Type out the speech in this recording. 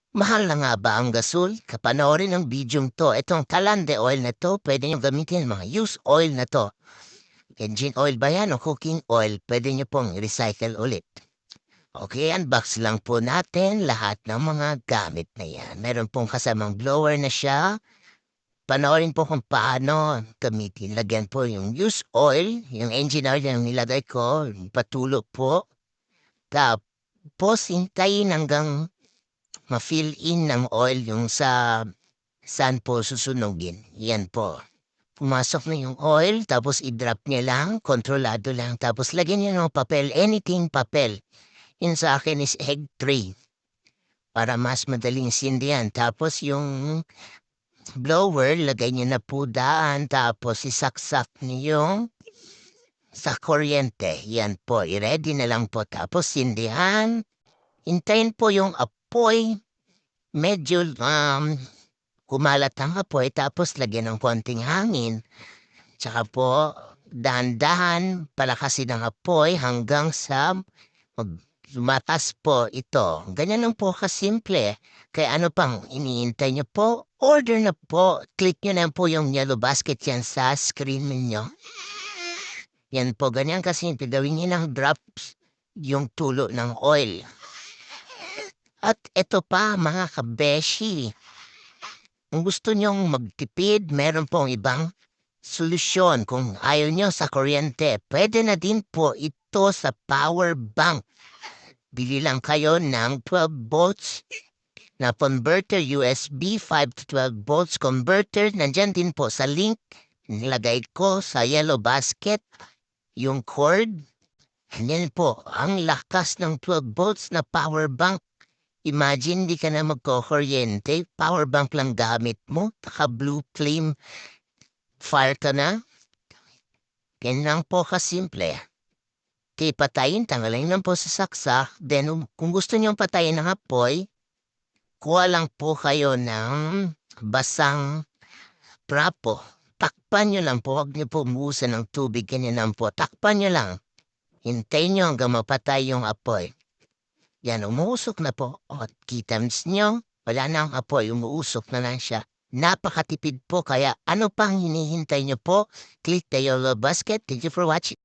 Mahal na nga ba ang gasol? Kapanoorin ang bidyong 'to. Itong Kalande oil na 'to, puwede niyong gamitin mga used oil na 'to. Engine oil ba 'yan o cooking oil, puwede niyo pong i-recycle ulit. Okay, unbox lang po natin lahat ng mga gamit na 'yan. Meron pong kasamang blower na siya. Panoorin po kung paano gamitin. Lagyan po yung used oil, yung engine oil yung nilagay ko, patulo po. Tapos hintayin hanggang ma-fill in ng oil yung saan po susunugin, 'yan po. Pumasok na yung oil tapos i-drop niya lang, kontrolado lang tapos lagyan niyo ng papel, anything papel. Yun sa akin is egg tray para mas madaling sindihan. Tapos yung blower lagay niyo na po daan tapos isaksak niyo sa kuryente, 'yan po, i-ready na lang po tapos sindihan. Hintayin po yung apoy medyo, kumalat ang apoy tapos lagyan ng konting hangin. Tsaka po dahan-dahan palakasin ang apoy hanggang sa lumakas po ito. Ganyan lang po kasimple. Kaya ano pang iniintay niyo po? Order na po. Click niyo na po yung yellow basket yan sa screen ninyo. Yan po, ganyan kasimple. Gawin niyo ng drops yung tulo ng oil. At eto pa mga kabeshi, kung gusto niyong magtipid, meron pong ibang solusyon. Kung ayaw niyo sa kuryente, puwede na din po ito sa power bank. Bili lang kayo ng 12 volts na converter, USB 5 to 12 volts converter. Nandiyan din po sa link, nilagay ko sa yellow basket yung cord. Yan po, ang lakas ng 12 volts na power bank. Imagine di ka na magkukuryente, power bank lang gamit mo, naka-blue flame fire ka na. Yan lang po kasimple. Patayin, tanggalin lang po sa saksak, then kung gusto niyong patayin ng apoy, kuha lang po kayo ng basang prapo. Takpan niyo lang po, huwag niyo po buhusan ng tubig, ganyan lang po. Takpan niyo lang. Hintayin niyo hanggang mapatay yung apoy. Yan, umuusok na po. O, kitams nyo, wala na ang apoy, umuusok na lang siya. Napakatipid po, kaya ano pang hinihintay nyo po? Click the yellow basket. Thank you for watching.